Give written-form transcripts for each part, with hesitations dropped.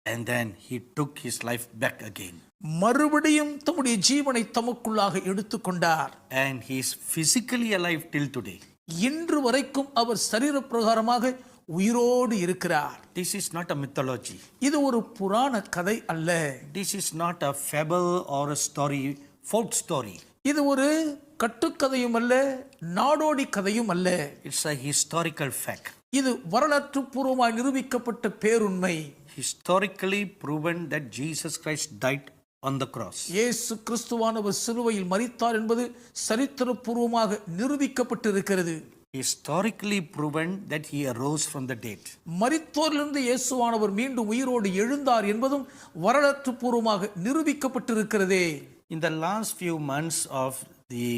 and then he took his life back again. மறுபடியும் தம்முடைய ஜீவனை தமக்குள்ளாக எடுத்துக்கொண்டார். And he is physically alive till today. இன்று வரைக்கும் அவர் சரீர பிரகாரமாக உயிரோடு இருக்கிறார். This is not a mythology. இது ஒரு புராண கதை அல்ல. This is not a fable or a story, folk story. இது ஒரு கட்டுக்கதையும் அல்ல, நாடோடி கதையும் அல்ல. It's a historical fact. இது வரலாற்று பூர்வமாய் நிரூபிக்கப்பட்ட பேருண்மை. Historically proven that Jesus Christ died on the cross. இயேசு கிறிஸ்துவானவர் சிலுவையில் மரித்தார் என்பது சரித்திரபூர்வமாக நிரூபிக்கப்பட்டிருக்கிறது. Historically proven that he arose from the dead. மரித்தோரிலிருந்து இயேசுவானவர் மீண்டும் உயிரோடு எழுந்தார் என்பதும் வரலாற்று பூர்வமாக நிரூபிக்கப்பட்டிருக்கிறதே. In the last few months of the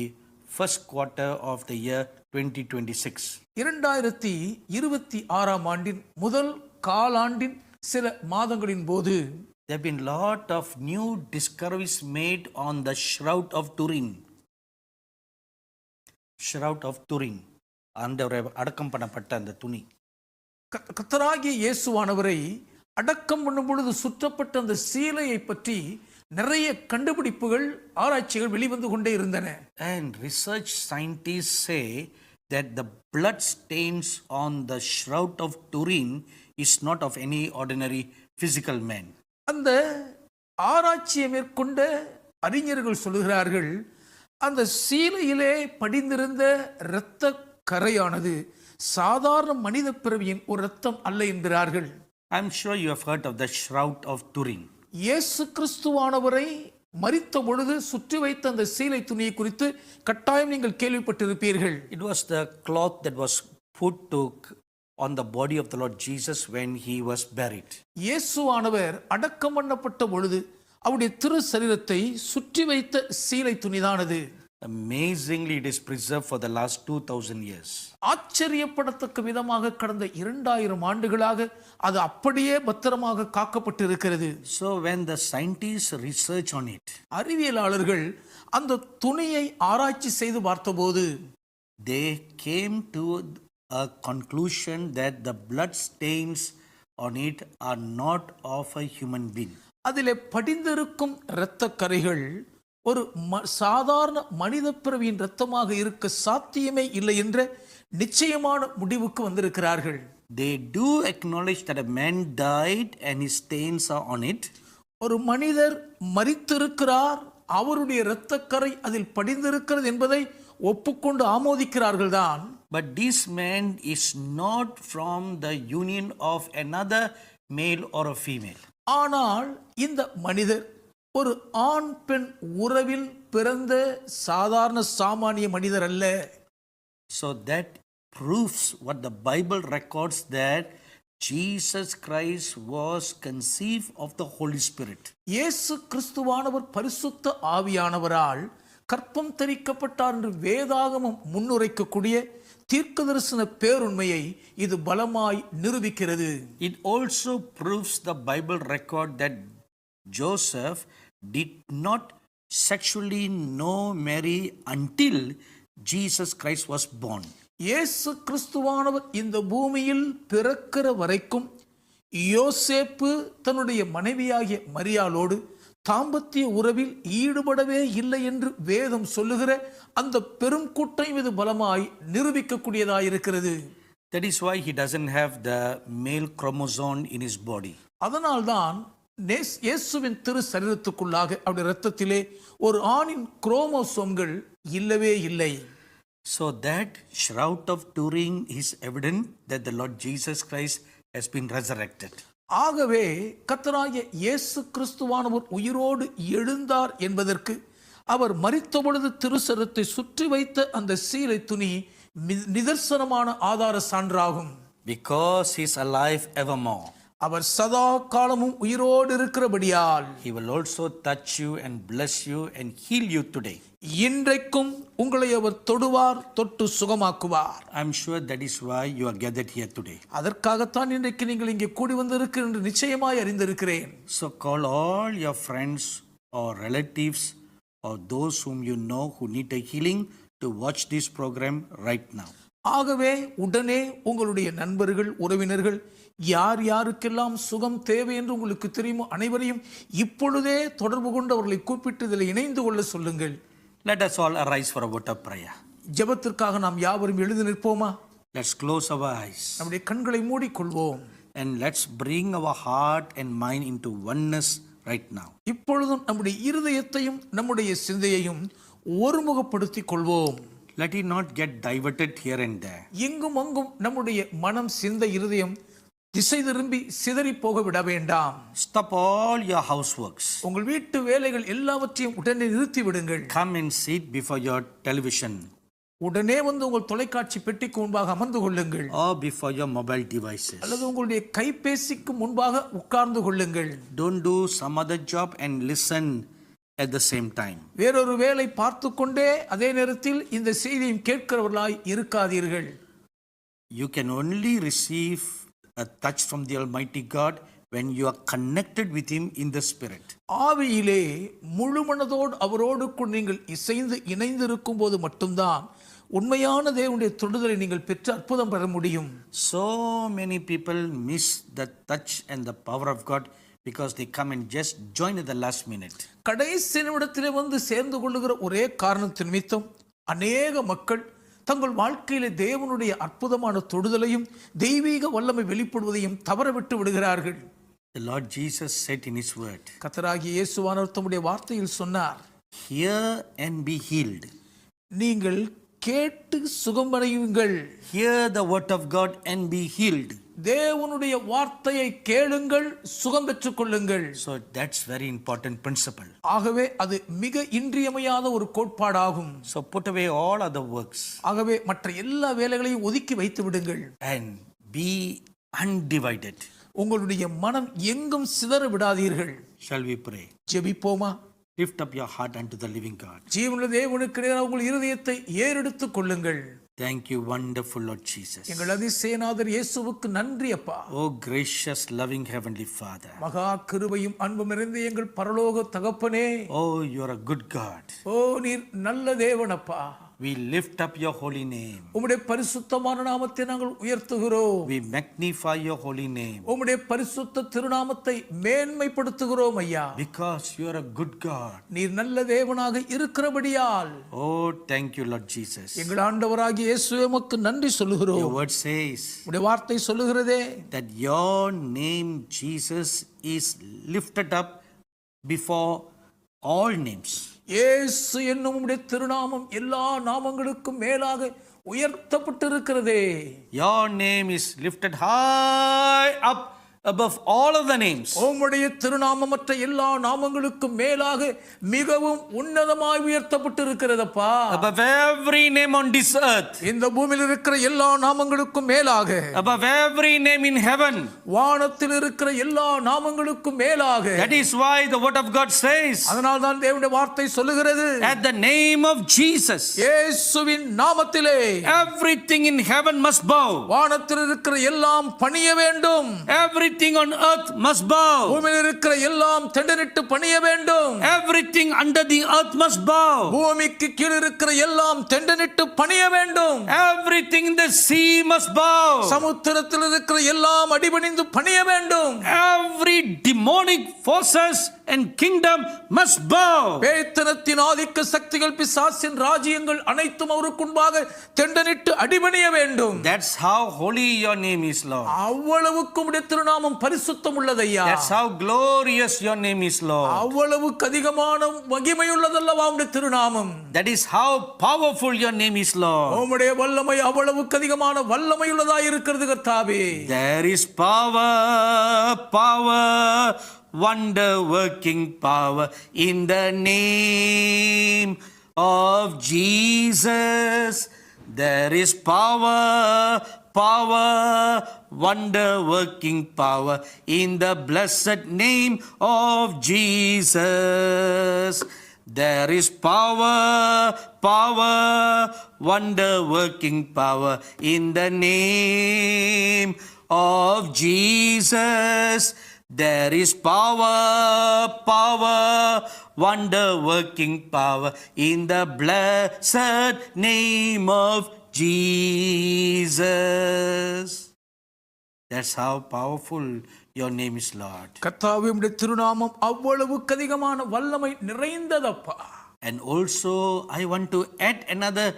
first quarter of the year 2026, 2026 ஆண்டின் முதல் காலாண்டின் சில மாதங்களின் போது there have been lot of new discoveries made on the Shroud of Turin. Shroud of Turin. அடக்கம் பண்ணப்பட்ட அந்த துணி. கர்த்தராகிய இயேசுவானவரை அடக்கம் பண்ணும் பொழுது சுற்றப்பட்ட அந்த சீலையை பற்றி நிறைய கண்டுபிடிப்புகள் ஆராய்ச்சிகள் வெளிவந்து கொண்டே இருந்தன. And research scientists say that the blood stains on the Shroud of Turin is not of any ordinary physical man. அந்த ஆராய்ச்சியை மேற்கொண்ட அறிஞர்கள் சொல்லுகிறார்கள், அந்த சீலையிலே படிந்திருந்த இரத்த கரையானது சாதாரண மனித பிறவியின் ஒரு இரத்தம் அல்ல என்கிறார்கள். I'm sure you have heard of the Shroud of Turin. இயேசு கிறிஸ்துவானவரை மரித்த பொழுது சுற்றி வைத்த அந்த சீலை துணியை குறித்து கட்டாயம் நீங்கள் கேள்விப்பட்டிருப்பீர்கள். It was the cloth that was put on the body of the Lord Jesus when he was buried. இயேசுவானவர் அடக்கம் பண்ணப்பட்ட பொழுது அவருடைய திரு சரீரத்தை சுற்றி வைத்த சீலை துணிதானது. Amazingly, it is preserved for the last 2000 years. ஆச்சரியப்படத்தக்க விதமாக கடந்த 2000 ஆண்டுகளாக அது அப்படியே பத்திரமாக காக்கப்பட்டிருக்கிறது. So when the scientists research on it, அறிவியலாளர்கள் அந்த துணியை ஆராய்ச்சி செய்து பார்த்தபோது they came to a conclusion that the blood stains on it are not of a human being. அதிலே படிந்திருக்கும் இரத்த கரைகள் ஒரு சாதாரண மனித பிறவியின் இரத்தமாக இருக்க சாத்தியமே இல்லை என்ற நிச்சயமான முடிவுக்கு வந்திருக்கிறார்கள். They do acknowledge that a man died and his stains are on it. ஒரு மனிதர் மரித்திருக்கிறார், அவருடைய இரத்தக்கரை அதில் படிந்திருக்கிறது என்பதை ஒப்புக்கொண்டு ஆமோதிக்கிறார்கள் தான். But this man is not from the union of another male or a female. ஆனால் இந்த மனிதர் ஒரு ஆண் பெண் உறவில் பிறந்த சாதாரண சாமானிய மனிதர் அல்ல. So that proves what the Bible records, that Jesus Christ was conceived of the Holy Spirit. இயேசு கிறிஸ்துவானவர் பரிசுத்த ஆவியானவரால் கற்பம் தரிக்கப்பட்டார் என்று வேதாகமம் முன்னுரைக்கக்கூடிய தீர்க்கதரிசன பேருண்மையை இது பலமாய் நிரூபிக்கிறது. It also proves the Bible record that Joseph did not sexually know Mary until Jesus Christ was born. இயேசு கிறிஸ்துவானவர் இந்த பூமியில் பிறக்கிற வரைக்கும் யோசேப்பு தன்னுடைய மனைவியாகிய மரியாளோடு தாம்பத்திய உறவில் ஈடுபடவே இல்லை என்று வேதம் சொல்லுகிற அந்த பெரும் கூட்டம் இது பலமாய் நிரூபிக்கக்கூடியதாயிருக்கிறது. That is why he doesn't have the male chromosome in his body. அதனால்தான் இயேசுவின் திரு சரீரத்துக்குள்ளாக அவருடைய இரத்தத்திலே ஒரு ஆணின் குரோமோசோம்கள் இல்லவே இல்லை. So that Shroud of Turin is evident that the Lord Jesus Christ has been resurrected. ஆகவே கர்த்தராகிய இயேசு கிறிஸ்துவானவர் உயிரோடு எழுந்தார் என்பதற்கு அவர் மரித்த பொழுது திருசரத்தை சுற்றி வைத்த அந்த சீலை துணி நிதர்சனமான ஆதார சான்றாகும். Because he is alive evermore. அவர் சதா காலமும் உயிரோடு இருக்கிறபடியால் he will also touch you and bless you and heal you today. இன்றைக்கும் உங்களை அவர் தொடுவார், தொட்டு சுகமாக்குவார். I am sure that is why you are gathered here today. அதற்காகத்தான் இன்றைக்கு நீங்கள் இங்கே கூடி வந்திருக்கிறீர்கள் என்று நிச்சயமாய் அறிந்திருக்கிறேன். So call all your friends or relatives or those whom you know who need a healing to watch this program right now. ஆகவே உடனே உங்களுடைய நண்பர்கள், உறவினர்கள், யார் யாருக்கெல்லாம் சுகம் தேவை என்று உங்களுக்கு தெரியுமோ அனைவரையும் இப்பொழுதே தொடர்பு கொண்டு அவர்களை கூப்பிட்டு இதில் இணைந்து கொள்ள சொல்லுங்கள். Let us all arise for a word of prayer. ஜெபத்திற்காக நாம் யாவரும் எழுந்து நிற்போமா? Let's close our eyes. நம்முடைய கண்களை மூடிக்கொள்வோம். And let's bring our heart and mind into oneness right now. இப்பொழுதும் நம்முடைய இருதயத்தையும் நம்முடைய சிந்தையையும் ஒருமுகப்படுத்திக் கொள்வோம். Let it not get diverted here and there. எங்கும் அங்கும் நம்முடைய மனம், சிந்தை, இருதயம் திசை திரும்பி சிதறி போக விட வேண்டாம். Stop all your houseworks. உங்கள் வீட்டு வேலைகள் எல்லாவற்றையும் உடனே நிறுத்தி விடுங்கள். Come and sit before your television உடனே வந்து உங்கள் தொலைக்காட்சி பெட்டிக்கு முன்பாக அமர்ந்து கொள்ளுங்கள். or before your mobile devices. அல்லது உங்களுடைய கைபேசிக்கு முன்பாக உட்கார்ந்து கொள்ளுங்கள். Don't do some other job and listen at the same time. வேறொரு வேலை பார்த்து கொண்டே அதே நேரத்தில் இந்த செய்தியும் கேட்கிறவர்களாய் இருக்காதீர்கள். You can only receive a touch from the Almighty God when you are connected with Him in the Spirit. ஆவியிலே முழு மனதோடு அவரோடு நீங்கள் இணைந்து இருக்கும் போது மட்டும்தான் உண்மையான தேவனுடைய தொடுதலை நீங்கள் பெற்று அற்புதம் பெற முடியும். So many people miss the touch and the power of God because they come and just join at the last minute. கடைசி நிமிடத்திலே வந்து சேர்ந்து கொள்ளுகிற ஒரே காரணத்தின் நிமித்தம் அநேக மக்கள் தங்கள் வாழ்க்கையிலே தேவனுடைய அற்புதமான தொடுதலையும் தெய்வீக வல்லமை வெளிப்படுவதையும் தவறவிட்டு விடுகிறார்கள். The Lord Jesus said in His word, கர்த்தராகிய இயேசுவானவர் தம்முடைய வார்த்தையில் சொன்னார், hear and be healed. நீங்கள் கேட்டு சுகமடையுங்கள். Hear the word of God and be healed. தேவனுடைய வார்த்தையை கேளுங்கள், சுகம் பெற்றுக் கொள்ளுங்கள். So that's very important principle. ஆகவே அது மிக இன்றியமையாத ஒரு கோட்பாடாகும். So put away all other works ஆகவே மற்ற எல்லா வேலைகளையும் ஒதுக்கி வைத்து விடுங்கள். and be undivided. உங்களுடைய மனம் எங்கும் சிதற விடாதீர்கள். Shall we pray? ஜெபிப்போமா? Lift up your heart unto the living God. ஜீவனுள்ள தேவனுக்கு நேராக உங்கள் இருதயத்தை ஏறெடுத்துக் கொள்ளுங்கள். Thank you, wonderful Lord Jesus. எங்கள் அதிசயநாதர் இயேசுவுக்கு நன்றி அப்பா. Oh gracious, loving Heavenly Father. மகா கிருபையும் அன்பும் நிறைந்த எங்கள் பரலோக தகப்பனே. Oh, you are a good God. ஓ நீர் நல்ல தேவன் அப்பா. We lift up your holy name. உம்முடைய பரிசுத்தமான நாமத்தை நாங்கள் உயர்த்துகிறோம். We magnify your holy name. உம்முடைய பரிசுத்த திருநாமத்தை மேன்மைப்படுத்துகிறோம் ஐயா. Because you are a good God. நீர் நல்ல தேவனாக இருக்கிறபடியால். Oh, thank you, Lord Jesus. எங்கள் ஆண்டவராகிய இயேசுவே உமக்கு நன்றி சொல்லுகிறோம். Your word says உம்முடைய வார்த்தை சொல்லுகிறதே, that your name, Jesus, is lifted up before all names. இயேசு என்னும் உம்முடைய திருநாமம் எல்லா நாமங்களுக்கும் மேலாக உயர்த்தப்பட்டிருக்கிறதே. Your name is lifted high up above all of the names. உம்முடைய திருநாமம் மற்ற எல்லா நாமங்களுக்கும் மேலாக மிகவும் உன்னதமாய் உயர்த்தப்பட்டிருக்கிறதப்பா. Above every name on this earth. இந்த பூமியில் இருக்கிற எல்லா நாமங்களுக்கும் மேலாக. Above every name in heaven. வானத்தில் இருக்கிற எல்லா நாமங்களுக்கும் மேலாக. That is why the word of God says, அதனால் தான் தேவனுடைய வார்த்தை சொல்லுகிறது, at the name of Jesus, இயேசுவின் நாமத்திலே everything in heaven must bow. வானத்தில் இருக்கிற எல்லாம் பணிய வேண்டும். Everything on earth must bow. பூமியில் இருக்கிற எல்லாம் தெண்டனிட்டு பணிய வேண்டும். Everything under the earth must bow. பூமிக்கு கீழ் இருக்கிற எல்லாம் தெண்டனிட்டு பணிய வேண்டும். Everything in the sea must bow. சமுத்திரத்தில் இருக்கிற எல்லாம் அடிபணிந்து பணிய வேண்டும். Every demonic forces and kingdom must bow. பேத்தனத்தின் ஆதிக்க சக்திகள், பிசாசின் ராஜ்யங்கள் அனைத்தும் அவருக்கு முன்பாக தெண்டனிட்டு அடிபணிய வேண்டும். That's how holy your name is, Lord. அவ்வளவுக்கு உம்முடைய திருநாமம் பரிசுத்தம் உள்ளதையா. That's how glorious your name is, Lord. அவ்வளவுக்கு அதிகமான மகிமையுள்ளதல்லவா உம்முடைய திருநாமம். That is how powerful your name is, Lord. உம்முடைய வல்லமை அவ்வளவுக்கு அதிகமான வல்லமையுள்ளதாய் இருக்கிறது கர்த்தாவே. There is power, wonder working power in the name of Jesus. There is power, wonder working power in the blessed name of Jesus. There is power, wonder working power in the name of Jesus. There is power, wonder working power in the blessed name of Jesus. That's how powerful your name is, Lord. கர்த்தாவே உம்முடைய திருநாமம் அவ்வளவுக்கு அதிகமான வல்லமை நிறைந்ததப்பா. And also, I want to add another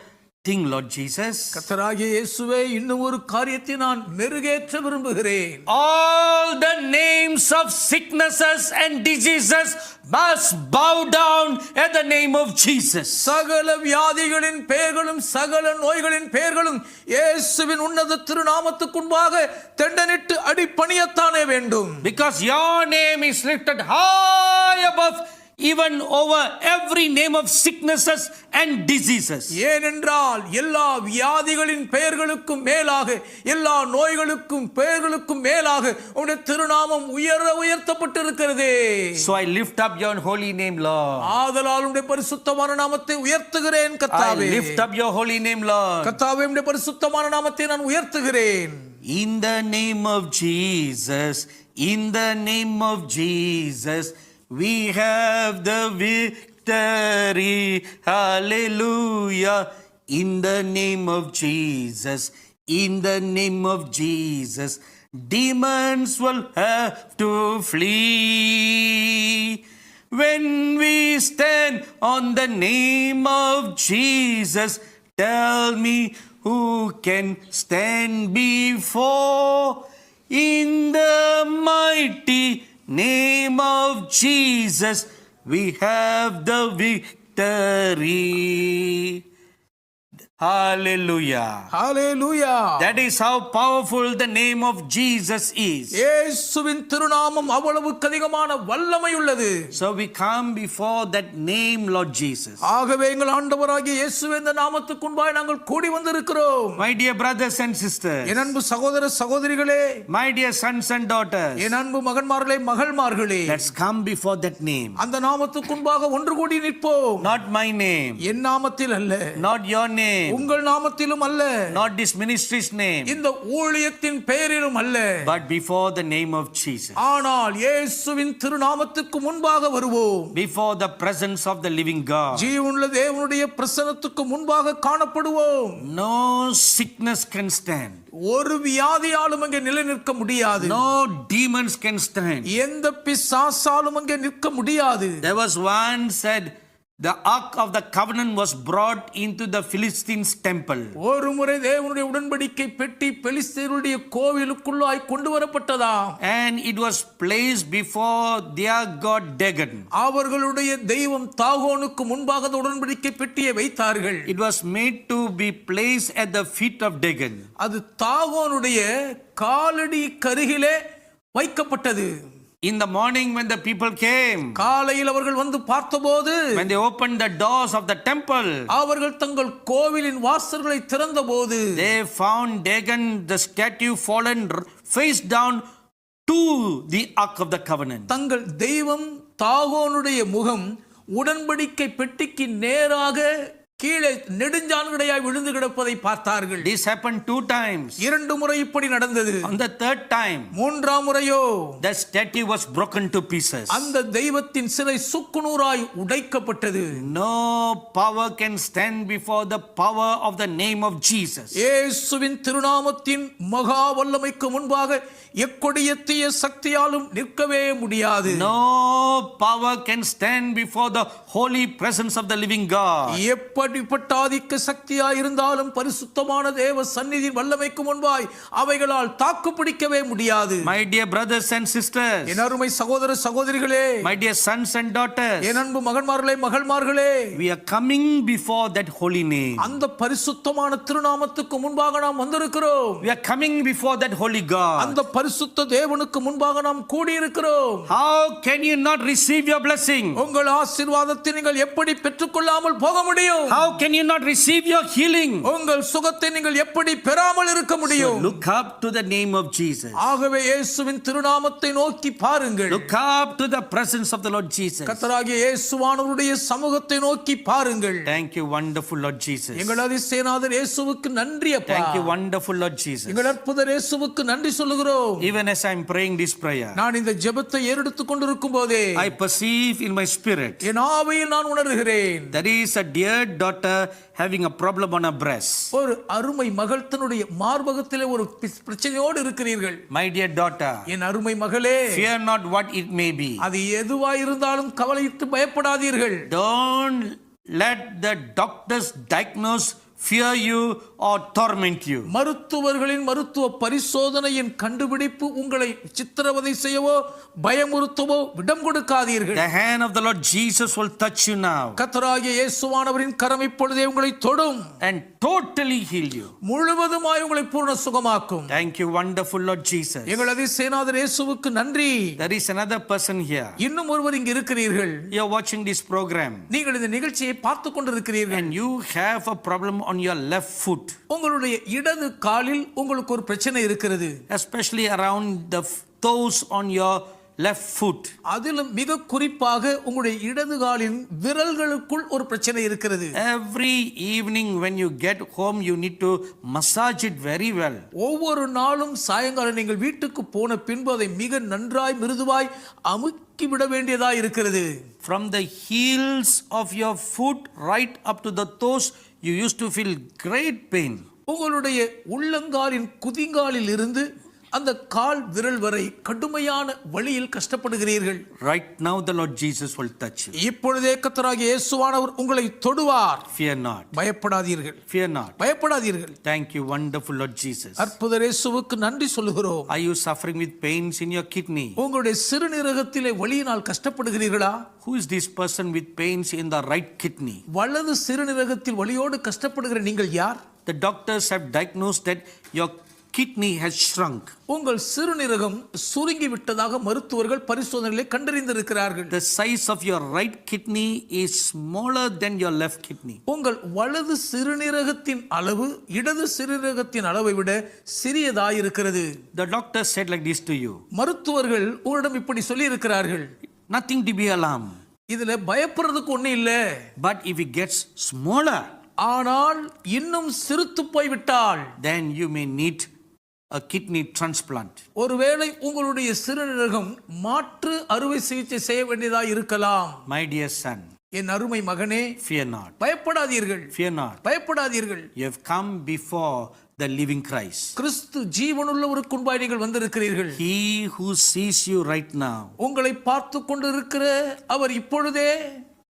thing, Lord Jesus. கர்த்தராகிய இயேசுவே, இன்னும் ஒரு காரியத்தை நான் மெருகேற்ற விரும்புகிறேன். All the names of sicknesses and diseases must bow down at the name of Jesus. சகல வியாதிகளின் பெயர்களும் சகல நோய்களின் பெயர்களும் இயேசுவின் உன்னத திருநாமத்துக்கு முன்பாக தெண்டனிட்டு அடிபணியத்தானே வேண்டும். Because your name is lifted high above even over every name of sicknesses and diseases. ஏனென்றால் எல்லா வியாதிகளின் பெயர்களுக்கும் மேலாக எல்லா நோய்களுக்கும் பெயர்களுக்கும் மேலாக உம்முடைய திருநாமம் உயர்த்தப்பட்டிருக்கிறது. So I lift up your holy name, Lord. ஆதலால் உம்முடைய பரிசுத்தமான நாமத்தை உயர்த்துகிறேன் I கர்த்தாவே. lift up your holy name, Lord. கர்த்தாவே, உம்முடைய பரிசுத்தமான நாமத்தை நான் உயர்த்துகிறேன். In the name of Jesus, in the name of Jesus, we have the victory. Hallelujah. In the name of Jesus, in the name of Jesus, demons will have to flee. When we stand on the name of Jesus, tell me who can stand before. In the mighty name of Jesus, we have the victory. Hallelujah. Hallelujah. That is how powerful the name of Jesus is. இயேசுவின் திருநாமம் அவ்வளவுக்கு அதிகமான வல்லமை உள்ளது. So we come before that name, Lord Jesus. ஆகவே எங்கள் ஆண்டவராகிய இயேசுவின் இந்த நாமத்துக்கு முன்பாக நாங்கள் கூடி வந்திருக்கிறோம். My dear brothers and sisters, என் அன்பு சகோதர சகோதரிகளே, my dear sons and daughters, என் அன்பு மகன்மார்களே மகள்மார்களே, let's come before that name. அந்த நாமத்துக்கு முன்பாக ஒன்று கூடி நிற்போம். Not my name, என் நாமத்தில் அல்ல, not your name, உங்கள் நாமத்திலும் அல்ல, not this ministry's name, இந்த ஊழியத்தின் பெயரிலும் அல்ல, but before the name of Jesus, ஆனால் இயேசுவின் திருநாமத்துக்கு முன்பாக வருவோம். before the presence of the living God. ஜீவனுள்ள தேவனுடைய பிரசன்னத்துக்கு முன்பாக காணப்படுவோம். No sickness can stand, ஒரு வியாதியாலும் அங்கே நிலை நிற்க முடியாது. no demons can stand. எந்த பிசாசாலும் அங்கே நிற்க முடியாது. There was one said, the ark of the covenant was brought into the Philistines' temple. ஒரு முறை தேவனுடைய உடன்படிக்கை பெட்டி பெலிஸ்தீருடைய கோவிலுக்குள்ளாய் கொண்டு வரப்பட்டதாம். And it was placed before their god Dagon. அவர்களுடைய தெய்வம் தாகோனுக்கு முன்பாக அந்த உடன்படிக்கை பெட்டியை வைத்தார்கள். It was made to be placed at the feet of Dagon. அது தாகோனுடைய காலடி கருகிலே வைக்கப்பட்டது. In the morning when the people came, காலையில் அவர்கள் வந்து பார்த்தபோது, when they opened the doors of the temple, அவர்கள் தங்கள் கோவிலின் வாசல்களை திறந்தபோது, they found Dagon, the statue, fallen face down to the ark of the covenant. தங்கள் தெய்வம் தாகோனுடைய முகம் உடன்படிக்கை பெட்டிக்கு நேராக கீழே நெடுஞ்சான்கடையாய் விழுந்து கிடப்பதை பார்த்தார்கள். This happened 2 times. 2 முறை இப்படி நடந்தது. On the 3rd time, 3ஆம் முறையோ the statue was broken to pieces. அந்த தெய்வத்தின் சிலை சுக்குநூறாய் உடைக்கப்பட்டது. No power can stand before the power of the name of Jesus. இயேசுவின் திருநாமத்தின் மகா வல்லமைக்கு முன்பாக எக்கொடிய தீய சக்தியாலும் நிற்கவே முடியாது. No power can stand before the holy presence of the living God. எப்படிப்பட்ட ஆதிக்க சக்தியா இருந்தாலும் பரிசுத்தமான தேவ சந்நிதியின் வல்லமைக்கு முன்பாய் அவைகளால் தாக்கு பிடிக்கவே முடியாது. My dear brothers and sisters, என் அருமை சகோதர சகோதரிகளே, my dear sons and daughters, என் அன்பு மகன்மார்களே மகள்மார்களே, we are coming before that holy name. அந்த பரிசுத்தமான திருநாமத்துக்கு முன்பாக நாம் வந்திருக்கிறோம். We are coming before that holy God. அந்த பரிசுத்த தேவனுக்கு முன்பாக நாம் கூடியிருக்கிறோம். How can you not receive your blessing? உங்கள் ஆசீர்வாதத்தை நீங்கள் எப்படி பெற்றுக்கொள்ளாமல் போக முடியும்? How can you not receive your healing? உங்கள் சுகத்தை நீங்கள் எப்படி பெறாமல் இருக்க So முடியும்? look up to the name of Jesus. ஆகவே இயேசுவின் திருநாமத்தை நோக்கி பாருங்கள். Look up to the presence of the Lord Jesus. கர்த்தராகிய இயேசுவானவருடைய சமூகத்தை நோக்கி பாருங்கள். Thank you, wonderful Lord Jesus. எங்கள் அதிசயநாதர் இயேசுவுக்கு நன்றி அப்பா. Thank you, wonderful Lord Jesus. எங்கள் அற்புதர் இயேசுவுக்கு நன்றி சொல்லுகிறோம். Even as I'm praying this prayer, நான் இந்த ஜெபத்தை ஏறெடுத்துக் கொண்டிருக்கும் போதே I perceive in my spirit என் ஆவியில் நான் உணர்கிறேன், there is a dear daughter having a problem on her breast. ஒரு அருமை மகள் தன்னுடைய மார்பகத்திலே ஒரு பிரச்சனையோடு இருக்கிறீர்கள். My dear daughter, என் அருமை மகளே, fear not what it may be. அது எதுவாய் இருந்தாலும் கவலையிட்டு பயப்படாதீர்கள். Don't let the doctors diagnose, fear you or torment you. மருத்துவர்களின் மருத்துவ பரிசோதனையின் கண்டுபிடிப்பு உங்களை சித்திரவதை செய்யவோ பயமுறுத்தவோ இடம் கொடுக்காதீர்கள். The hand of the Lord Jesus will touch you now கர்த்தராகிய இயேசுவானவரின் கரம் இப்பொழுதே உங்களை தொடும், and totally heal you. முழுவதுமாய் உங்களை பூரண சுகமாக்கும். Thank you, wonderful Lord Jesus. எங்கள் அதிசயநாதர் இயேசுவுக்கு நன்றி. There is another person here. இன்னும் ஒருவர் இங்கு இருக்கிறீர்கள். You are watching this program நீங்கள் இந்த நிகழ்ச்சியை பார்த்து கொண்டிருக்கிறீர்கள். and you have a problem on your left foot, உங்களுடைய இடது காலில் உங்களுக்கு ஒரு பிரச்சனை இருக்கிறது. especially around the toes on your left foot. அதிலும் மிக குறிப்பாக உங்களுடைய இடது காலின் விரல்களுக்குள் ஒரு பிரச்சனை இருக்கிறது. Every evening when you get home, you need to massage it very well. ஒவ்வொரு நாளும் சாயங்காலம் நீங்கள் வீட்டுக்கு போன பின்பு அதை மிக நன்றாய் மிருதுவாய் அமுக்கி விட வேண்டியதாய் இருக்கிறது. From the heels of your foot right up to the toes, you used to feel great pain. உங்களுடைய உள்ளங்காலின் குதிங்காலில் இருந்து அந்த கால் விரல் வரை கடுமையான வலியில் கஷ்டப்படுகிறீர்கள். Right now the Lord Jesus will touch you. இப்பொழுதே கர்த்தராகிய இயேசுவானவர் உங்களை தொடுவார். Fear not. பயப்படாதீர்கள், Fear not. பயப்படாதீர்கள். Thank you, wonderful Lord Jesus. அற்புத இயேசுவுக்கு நன்றி சொல்லுகிறோம். Are you suffering with pains in your kidney? உங்களுடைய சிறுநீரகத்திலே வலியினால் கஷ்டப்படுகிறீர்களா? Who is this person with pains in the right kidney? வலது சிறுநீரகத்தில் வலியோடு கஷ்டப்படுகிற நீங்கள் யார்? The doctors have diagnosed that your kidney has shrunk. உங்கள் சிறுநீரகம் சுருங்கி விட்டதாக மருத்துவர்கள் பரிசோதனைகளை கண்டறிந்திருக்கிறார்கள். The size of your right kidney is smaller than your left kidney. உங்கள் வலது சிறுநீரகத்தின் அளவு இடது சிறுநீரகத்தின் அளவை விட சிறியதாய் இருக்கிறது. The doctor said like this to you. மருத்துவர்கள் உங்களிடம் இப்படி சொல்லி இருக்கிறார்கள், Nothing to be alarmed. இதுல பயப்படுறதுக்கு ஒண்ணு இல்ல. But if it gets smaller, ஆனால் இன்னும் சிறுத்து போய்விட்டால் then you may need a kidney transplant. ஒருவேளை உங்களுடைய சிறுநீரகம் மாற்று அறுவை சிகிச்சை செய்ய வேண்டியதாக இருக்கலாம். My dear son, என் அருமை மகனே, fear not. பயப்படாதீர்கள், Fear not. பயப்படாதீர்கள். You have come before the living Christ. கிறிஸ்து ஜீவனுள்ளவருக்கு முன்பாய் நீங்கள் வந்திருக்கிறீர்கள். He who sees you right now, உங்களை பார்த்து கொண்டிருக்கிற அவர் இப்பொழுதே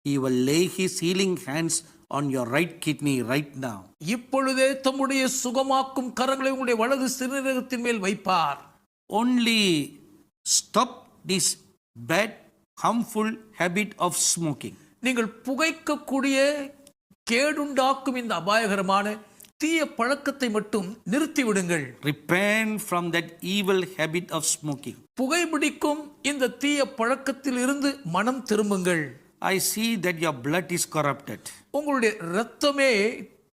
he will lay his healing hands on your right kidney right now. இப்பொழுதே தம்முடைய சுகமாக்கும் கரங்களை உங்களுடைய வலது சிறுநீரகத்தின் மேல் வைப்பார். Only stop this bad, harmful habit of smoking. நீங்கள் புகைக்கக்கூடிய கேடுண்டாக்கும் இந்த அபாயகரமான தீய பழக்கத்தை மட்டும் நிறுத்திவிடுங்கள். Repent from that evil habit of smoking. புகைப்பிடிக்கும் இந்த தீய பழக்கத்தில் இருந்து மனம் திரும்புங்கள். I see that your blood is corrupted. உங்களுடைய இரத்தமே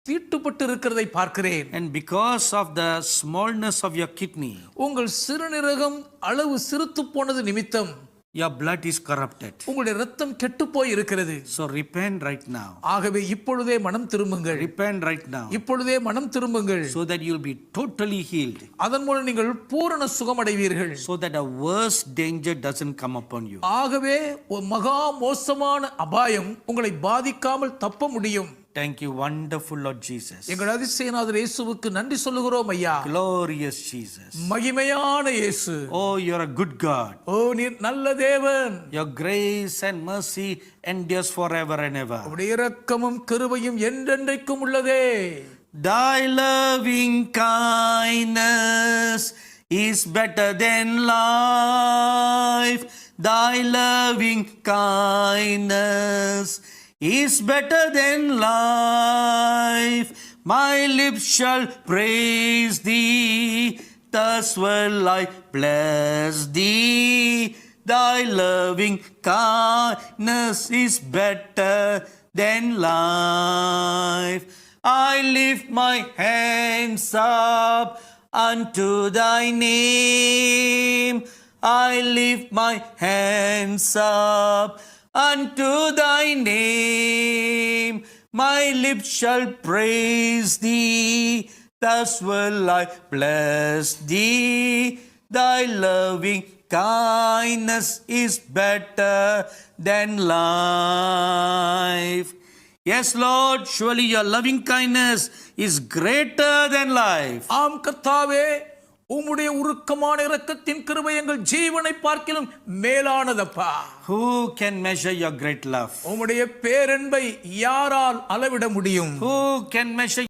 தீட்டுப்பட்டு இருக்கிறதை பார்க்கிறேன். And because of the smallness of your kidney, உங்கள் சிறுநீரகம் அளவு சிறுத்து போனது நிமித்தம் your blood is corrupted. உங்களுடைய இரத்தம் கெட்டு போய் இருக்கிறது. So repent right now. ஆகவே இப்பொழுதே மனம் திரும்புங்கள். Repent right now. இப்பொழுதே மனம் திரும்புங்கள். So that you'll be totally healed. அதன் மூலம் நீங்கள் பூரண சுகமடைவீர்கள். So that a worse danger doesn't come upon you. ஆகவே ஒரு மகா மோசமான அபாயம் உங்களை பாதிக்காமல் தப்ப முடியும். Thank you, wonderful Lord Jesus. எங்கள் அதிசயநாதர் இயேசுவுக்கு நன்றி சொல்லுகிறோம் ஐயா. Glorious Jesus. மகிமையான இயேசு. Oh, you're a good God. ஓ நீர் நல்ல தேவன். Your grace and mercy endures forever and ever. உம்முடைய இரக்கமும் கிருபையும் என்றென்றைக்கும் உள்ளதே. Thy loving kindness is better than life. Thy loving kindness is better than life. My lips shall praise thee, thus will I bless thee. Thy loving kindness is better than life. I lift my hands up unto thy name. I lift my hands up unto thy name. My lips shall praise thee, thus will I bless thee. Thy loving kindness is better than life. Yes, Lord, surely your loving kindness is greater than life. ஆம் கர்த்தாவே, உம்முடைய உருக்கமான இரக்கத்தின் கிருபை எங்கள் ஜீவனை பார்க்கிலும் மேலானதப்பா. Who can measure your great love? உம்முடைய பேரன்பை யாரால் அளவிட முடியும்? Who can measure